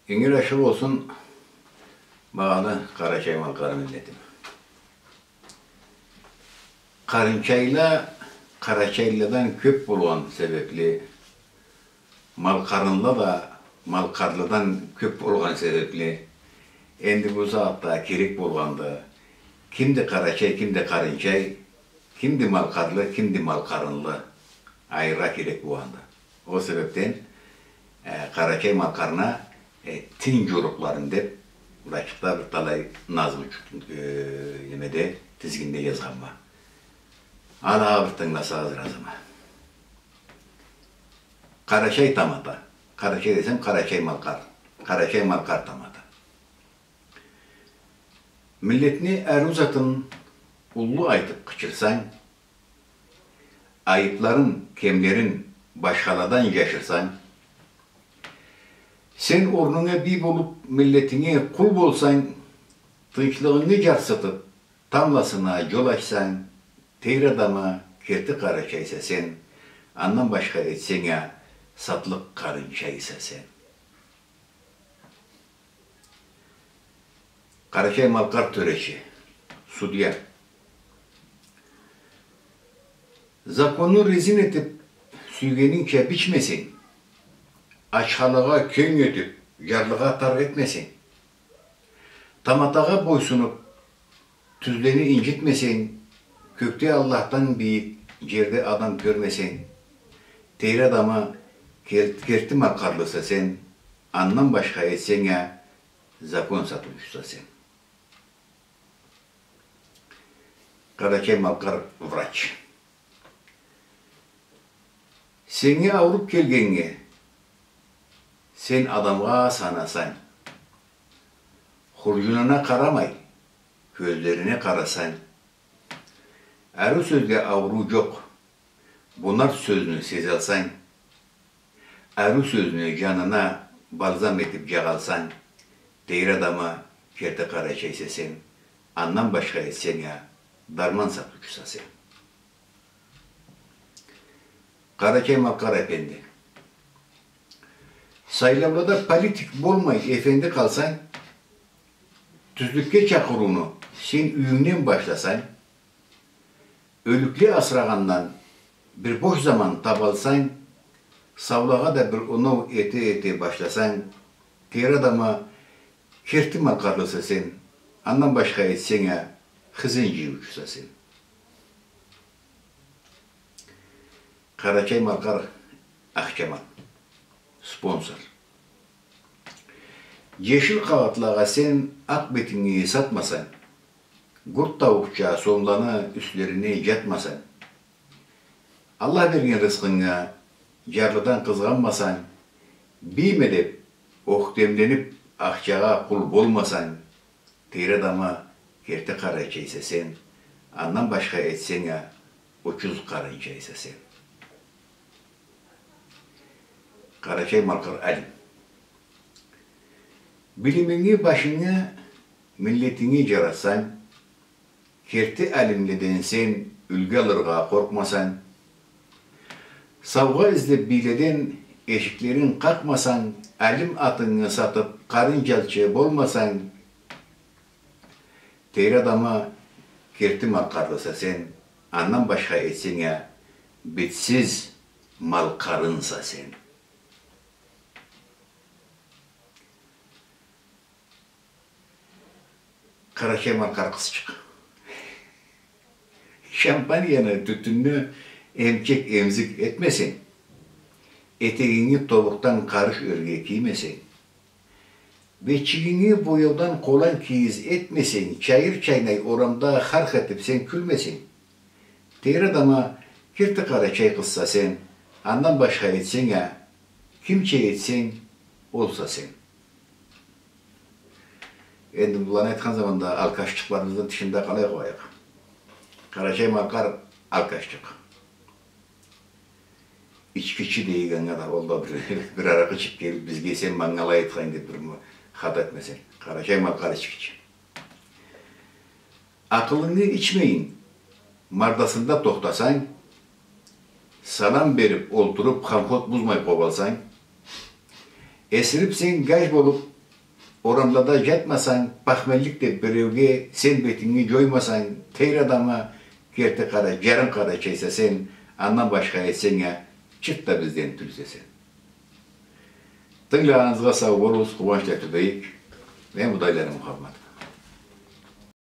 Engin aşık olsun bağlı Karaçay Malkar milletim. Karınçayla Karaçaylı'dan köp bulunan sebepli, Malkarınla da Malkarlı'dan köp bulunan sebepli, endi bu saatte kerek bulgandı. Kimdi Karaçay, kimdi Karınçay, kimdi Malkarlı, kimdi Malkarınlı ayıra kerek bulgandı. O sebepten Karaçay Malkarına tin jorukların dep ulaşıkta bir talay nazım yemede tizginde yazganma. Ala bir nasıl hazır azıma. Karaçay tamata. Karaçay desem Karaçay Malkar. Karaçay Malkar tamata. Milletini eruzatın ullu aytıp kıçırsan, ayıpların, kemlerin başkaladan yaşırsan, sen ornuna bir bulup milletine kul bolsan, tınçlığını carsıtıp, tamlasına yol açsan, teyir adama kerti Karaçaysa sen, andan başka etsen ya, satlık Karınçaysa sen. Karaçay Malkar Töreçi, Sudya. Zakonu rezin etip, süygenince biçmesin, açhalığa kön ödüp, yarlığa tar etmesin, tamatağa boysunup, tüzlerini incitmesin, kökte Allah'tan büyük, yerde adam görmesin, teyir adama kerti Malkarlısa sen, andan başka etsen ya, zakon satılmışsa sen. Karaçay Malkar Vraç. Seni avurup gelgenge, sen adamga sanasan, hurcununa karamay, gözlerine karasan, erü sözde avru yok, bunar sözünü sezalsan, erü sözünü canına balzam etip yağalsan, deyir adama kerti Karaçaysa sen, andan başka etsen ya, darman sapıksa sen. Karaçay Malkar Efendi. Saylavlada politik bolmay efendi kalsan, tüzlükke çakırunu sen üyünden başlasan, ölükli asrağandan bir boş zaman tabalsan, savlağa da bir onu ete başlasan, teyir adama kerti Malkarlısa sen, andan başka etsen ya, hızıncı uçsa sen. Karaçay Malkar Akçaman. Sponsor. Yeşil kağıtlığa sen ak betini satmasan, kurt tavukça somlanı üstlerine yatmasan, Allah vergen rızkına yarlıdan kızganmasan, bilmedip, ok demlenip akçağa kul bolmasan, teyir adama kerti Karaçaysa sen, andan başka etsen ya, uçuz Karınçaysa sen. Karaçay Malkar Alim. Bilimini başını, milletini caratsan, kerti alimleden sen ülge alırga korkmasan, savga izlep bileden eşiklerin kalkmasan, alim atını satıp karıncalçı bolmasan, teyir adama kerti Malkarlısa sen, andan başka etsen ya, bitsiz Malkarınsa sen. Karaçay Malkar Kızçık. Şampanyanı, tütününü emcek emzik etmesin. Eteğini tobuktan karış örgü giymesin. Ve çiğini boyavdan kolan kiyiz etmesin. Çayır çaynay oramda hark etip sen külmesin. Teyir adama kerti Karaçay kızsa sen, andan başka etsen ya, kimçe etsen olsa sen. Endi bulan etken zamanda alkaşçıklarımızın dışında kalay koyak. Karaçay Malkar alkaşçık. İçkiçi deyigen kadar oldu bir arakı çık gelip bizge sen mangala etken de bir hat etmesen. Karaçay Malkar içkiçi. Akılını içmeyin. Mardasında toktasan, salam berip olturup kamkot buzmay kovalsan, esirip sen gaj bolup Oramda da jetmasan, bakmellik de birevge, sen betini joymasan, teyir adama gerte kara, yarım kara çeyse sen, andan başka etsen ya, çıt da bizden tülsesen. Tınlağınızga sağ oluruz, kuvançla tübeyik, ve mudayları Muhammed.